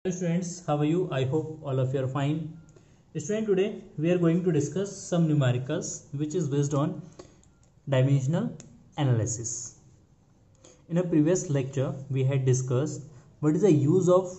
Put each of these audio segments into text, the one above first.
Hello students, how are you? I hope all of you are fine. Student, today we are going to discuss some numericals which is based on dimensional analysis. In a previous lecture we had discussed what is the use of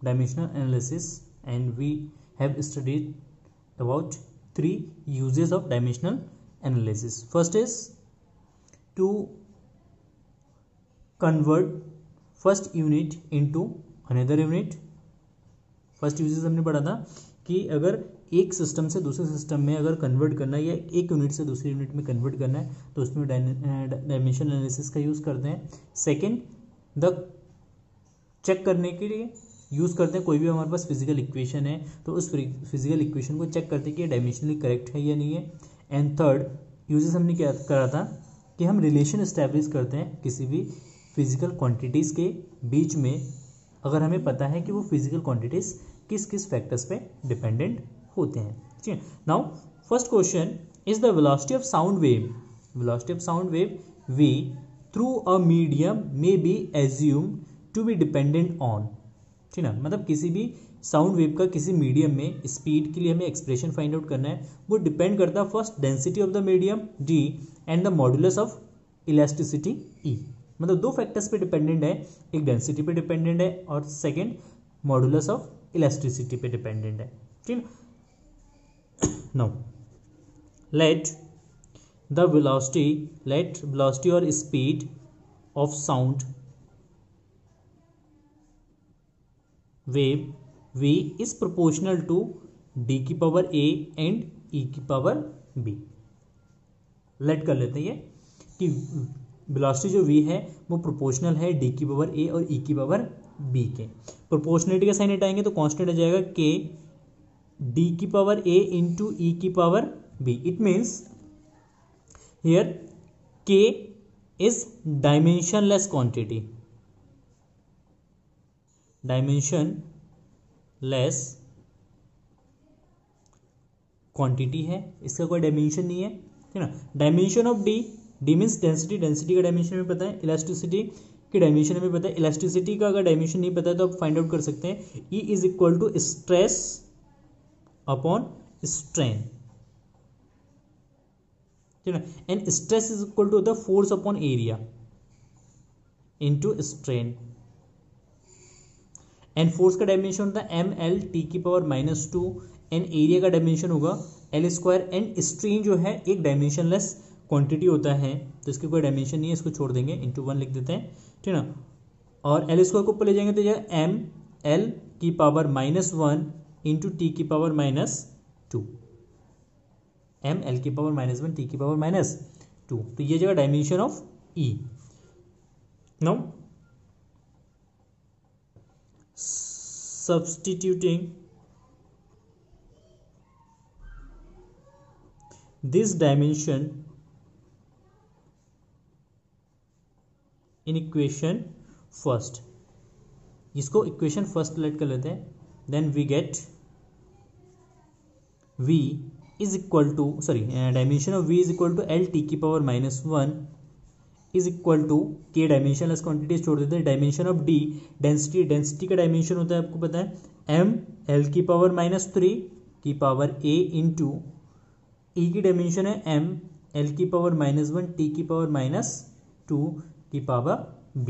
dimensional analysis, and we have studied about three uses of dimensional analysis. First is to convert first unit into another unit. First uses हमने पढ़ा था कि अगर एक system से दूसरे system में अगर कन्वर्ट करना है या एक यूनिट से दूसरी यूनिट में कन्वर्ट करना है तो उसमें डायमेंशन एनालिसिस का यूज़ करते हैं. सेकंड, द चेक करने के लिए यूज़ करते हैं कोई भी हमारे पास फिजिकल इक्वेशन है तो उस फिजिकल इक्वेशन को चेक करते हैं कि ये डायमेंशनली करेक्ट है या नहीं है. एंड थर्ड यूजेस हमने क्या करा था कि हम रिलेशन इस्टेब्लिश करते हैं किसी भी फिजिकल क्वांटिटीज़ के बीच में अगर हमें पता है कि वो फिजिकल क्वांटिटीज किस किस फैक्टर्स पे डिपेंडेंट होते हैं. ठीक है. Now first question is the velocity of sound wave. Velocity of sound wave v through a medium may be assume to be dependent on. ठीक है ना, मतलब किसी भी साउंड वेव का किसी मीडियम में स्पीड के लिए हमें एक्सप्रेशन फाइंड आउट करना है. वो डिपेंड करता है first density of the medium d and the modulus of elasticity e. मतलब दो फैक्टर्स पे डिपेंडेंट है, एक डेंसिटी पे डिपेंडेंट है और सेकंड मॉडुलस ऑफ इलास्टिसिटी पे डिपेंडेंट है. ठीक. नाउ लेट वेलोसिटी और speed of sound wave v is proportional to d की पावर a एंड e की पावर b. लेट कर लेते हैं ये कि वेलोसिटी जो v है वो प्रोपोर्शनल है d की पावर a और e की पावर b के. प्रोपोर्शनलिटी का साइन हटाएंगे तो कांस्टेंट आ जाएगा k d की पावर a इंटू e की power b. It means here k is dimensionless quantity. Dimensionless quantity है, इसका कोई डायमेंशन नहीं है. ठीक है ना. Dimension of d means density का डायमेंशन हमें पता है, इलास्टिसिटी की डायमेंशन हमें पता है. इलास्टिसिटी का अगर डायमेंशन नहीं पता है तो आप फाइंड आउट कर सकते हैं. E is equal to stress upon strain. ठीक है. And stress is equal to the force upon area into strain. And force का डायमेंशन होता है ml t की पावर -2 एंड एरिया का डायमेंशन होगा l स्क्वायर. एंड स्ट्रेन जो है एक डायमेंशनलेस क्वांटिटी होता है तो इसकी कोई डायमेंशन नहीं है, इसको छोड़ देंगे, इंटू 1 लिख देते हैं. ठीक है ना. और एल स्क्वायर को ऊपर ले जाएंगे तो यह एम एल की पावर -1 इंटू टी की पावर -2. एम एल की पावर -1 टी की पावर -2. तो ये जगह dimension of E. Now substituting this dimension in equation first. इसको इक्वेशन फर्स्ट लेट कर लेते हैं. Then we get v is equal to dimension of v is equal to L T की power -1 is equal to के dimensionless quantities छोड़ देते हैं. Dimension of d density का डायमेंशन होता है आपको पता है m l की पावर -3 की पावर a इंटू e की डायमेंशन है m l की पावर -1 t की पावर -2 की पावर b.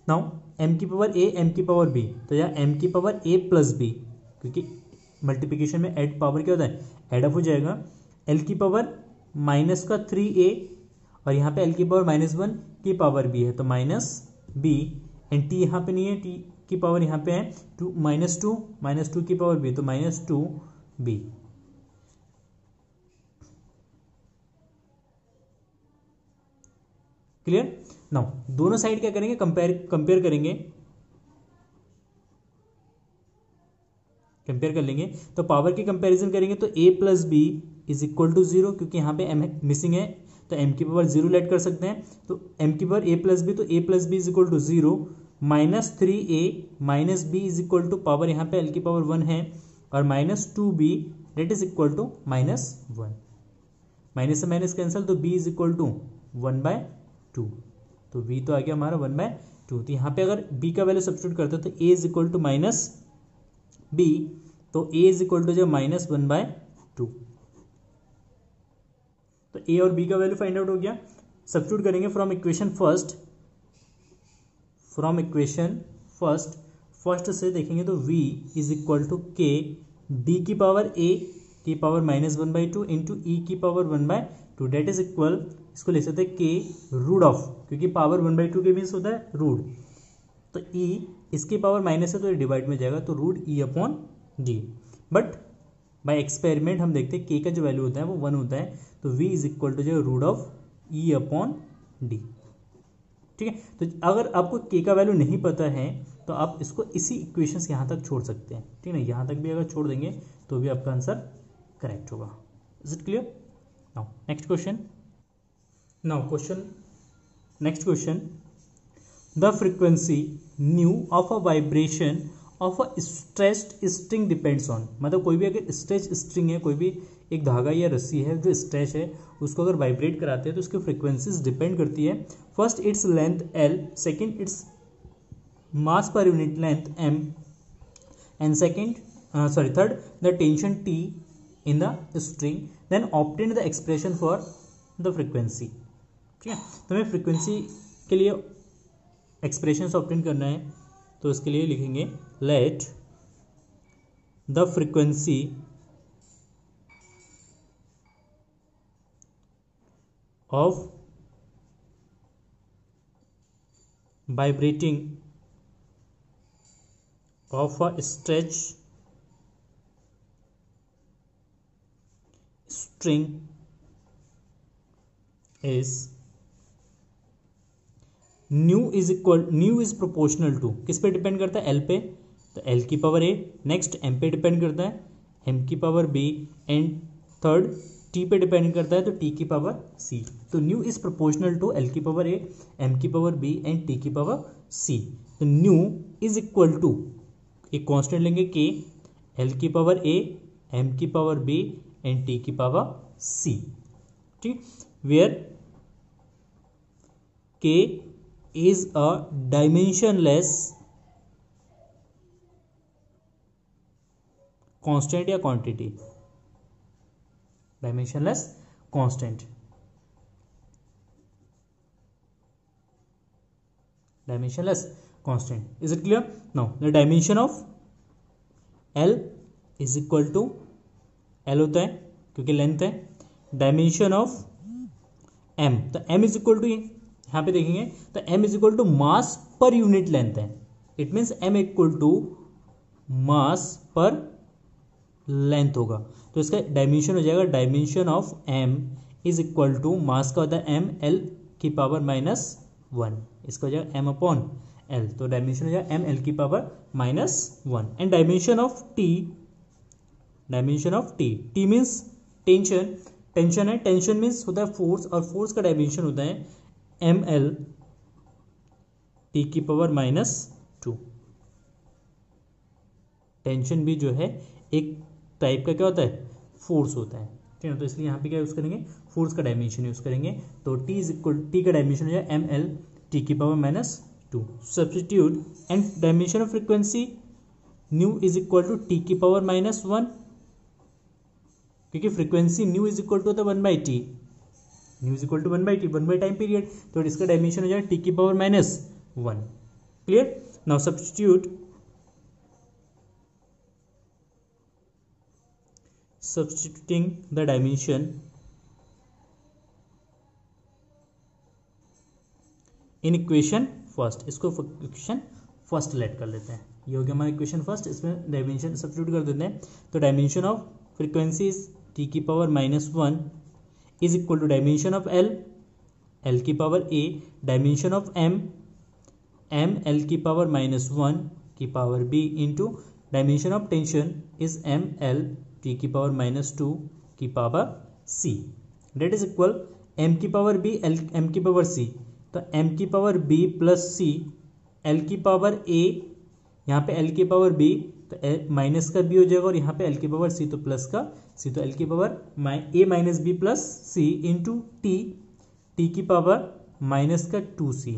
नाउ m की पावर a m की पावर b तो यह m की पावर a प्लस b, क्योंकि मल्टीप्लिकेशन में ऐड पावर क्या होता है, एड अप हो जाएगा. l की पावर -3a और यहाँ पे l की पावर -1 की पावर b है तो -b. एंड t यहाँ पे नहीं है, t की पावर यहाँ पे है -2 की पावर b तो -2b. क्लियर. नाउ दोनों साइड क्या करेंगे, कंपेयर कर लेंगे. तो पावर की कंपैरिजन करेंगे तो a plus B is equal to 0, क्योंकि यहाँ पे m मिसिंग है तो m की पावर 0 लेट कर सकते हैं. तो m की पावर a प्लस बी तो a plus B is equal to 0. -3a minus B is equal to power यहाँ पे l की पावर 1 है और -2b that is equal to -1. Minus से माइनस कैंसिल तो b इज इक्वल टू 1/2. तो v तो आ गया हमारा 1/2. 2। तो यहाँ पे अगर b का वैल्यू सब्स्टिट्यूट करते हैं तो a is equal to minus b, तो a इज इक्वल टू जो -1/2। तो a और b का वैल्यू फाइंड आउट हो गया। सब्स्टिट्यूट करेंगे फ्रॉम इक्वेशन फर्स्ट से देखेंगे तो v is equal to k d की पावर a की पावर -1/2 इंटू e की पावर 1/2, डेट इज इक्वल, इसको ले सकते हैं k रूट ऑफ, क्योंकि पावर 1/2 के मीन्स होता है रूट, तो e इसकी पावर माइनस है तो ये डिवाइड में जाएगा, तो root e upon d। But by experiment हम देखते हैं k का जो वैल्यू होता है वो 1 होता है, तो v इज इक्वल टू जो root of e upon d। ठीक है, तो अगर आपको k का वैल्यू नहीं पता है तो आप इसको इसी इक्वेशन से यहाँ तक छोड़ सकते हैं। ठीक है ना, यहाँ तक भी अगर छोड़ देंगे तो भी आपका आंसर करेक्ट होगा। Is it clear? Now next question. Next question, the frequency new of a vibration of a stretched string depends on, मतलब कोई भी अगर स्ट्रेच स्ट्रिंग है, कोई भी एक धागा या रस्सी है जो स्ट्रेच है, उसको अगर वाइब्रेट कराते हैं तो उसकी फ्रीक्वेंसीज डिपेंड करती है। First its length L, second its mass per unit length m, and third the tension T in the string, then obtain the expression for the frequency। ठीक है, तो हमें फ्रीक्वेंसी के लिए एक्सप्रेशन ऑब्टेन करना है, तो इसके लिए लिखेंगे let the frequency of vibrating of a stretch string is nu is proportional to, किस पे डिपेंड करता है? एल पे, तो एल की पावर ए, नेक्स्ट एम पे डिपेंड करता है एम की power B, and third T पे डिपेंड करता है तो टी की पावर सी। तो nu is proportional to L की पावर ए, एम की पावर बी एंड टी की पावर सी। तो न्यू इज इक्वल टू एक कांस्टेंट लेंगे के, एल की पावर ए, एम की पावर बी एंड टी की पावर सी। ठीक, वेयर के is a dimensionless constant या quantity, dimensionless constant, is it clear? Now the dimension of L is equal to, L होता है क्योंकि length है, डायमेंशन ऑफ M, तो M इज इक्वल टू, यहाँ पे देखेंगे तो m is equal to mass per unit length है, it means m equal to mass per length होगा, तो इसका डायमेंशन हो जाएगा, dimension of m is equal to mass का होता है m, l की पावर -1, इसका हो जाएगा m अपॉन l, तो डायमेंशन हो जाएगा m l की power -1। And dimension of t means tension है, टेंशन मीन्स होता है फोर्स, और फोर्स का डायमेंशन होता है एम एल टी की पावर -2। टेंशन भी जो है एक टाइप का क्या होता है? फोर्स होता है। ठीक है, तो इसलिए यहाँ पे क्या यूज़ करेंगे? फोर्स का डायमेंशन यूज़ करेंगे, तो टी का डायमेंशन हो जाए एम एल टी की power -2। Substitute and dimension of frequency nu is equal to T की पावर -1, क्योंकि frequency nu is equal to होता है 1/t, nu is equal to 1/t, 1 time period, तो इसका डायमेंशन हो जाएगा टी की power -1। Clear? Now substituting the dimension in equation फर्स्ट, इसको इक्वेशन फर्स्ट लेट कर लेते हैं, ये हो गया हमारा इक्वेशन फर्स्ट, इसमें डायमेंशन सब्स्टिट्यूट कर देते हैं, तो dimension of frequency is T की power -1 is equal to dimension of L, L की power A, dimension of M, M L की पावर -1 की power B, into dimension of tension is M L T की power -2 की power C, that is equal M की power B, M की power C, तो M की power B plus C, L की power ए, यहाँ पे एल की पावर बी, तो माइनस का बी हो जाएगा, और यहाँ पे एल की पावर सी तो प्लस का सी, तो एल की power a minus b plus c into t, t की पावर -2c,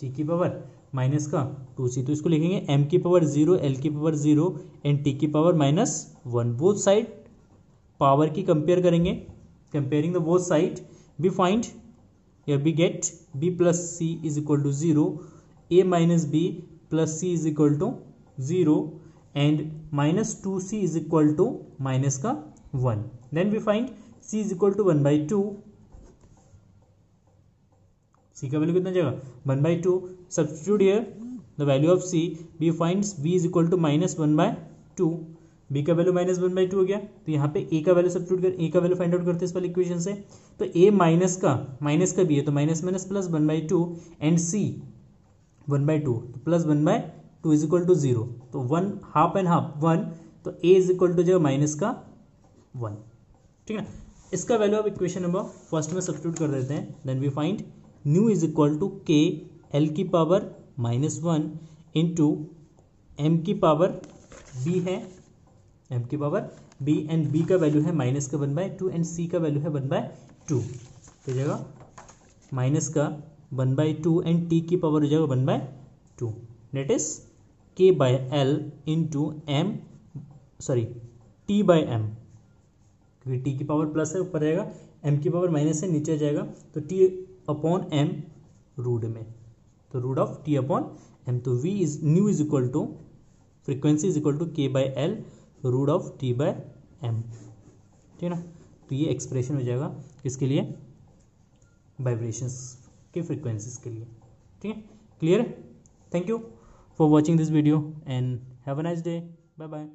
टी की पावर माइनस का 2c, तो इसको लिखेंगे m की पावर 0, l की पावर 0 एंड t की पावर -1। बोथ साइड पावर की कंपेयर करेंगे, comparing the both side we find या we get b plus c is equal to 0, a minus b plus c is equal to 0 and -2c is equal to minus का 1। Then we find c is equal to 1/2, c का value कितना जाएगा 1/2। Substitute here the value of c, b finds b is equal to -1/2, b का value -1/2 हो गया, तो यहाँ पे a का वैल्यू सब्स्टिट्यूट कर, a का वैल्यू फाइंड आउट करते हैं इस वाली इक्वेशन से, तो a माइनस का b है तो minus minus plus 1/2 and c 1/2, तो प्लस 1/2 इज इक्वल टू 0, तो 1 हाफ एंड हाफ 1, तो a इज इक्वल टू जो माइनस का 1, ठीक है ना। इसका वैल्यू अब इक्वेशन नंबर फर्स्ट में सब्स्टिट्यूट कर देते हैं। Then we find nu is equal to k l की पावर -1 इंटू m की पावर b है, m की पावर b एंड b का वैल्यू है माइनस का 1/2 एंड c का वैल्यू है 1/2, तो जाएगा माइनस का 1/2 एंड t की पावर हो जाएगा 1/2, that is k by l into m t by m, क्योंकि t की पावर प्लस है ऊपर रहेगा, m की पावर माइनस है नीचे जाएगा, तो t अपॉन m रूट में, तो root of t upon m, तो v is nu is equal to frequency is equal to k by l root of t by m, ठीक है ना। तो ये एक्सप्रेशन हो जाएगा किसके लिए, वाइब्रेशंस के फ्रीक्वेंसीज के लिए, ठीक है। क्लियर है? Thank you for watching this video and have a nice day, bye bye.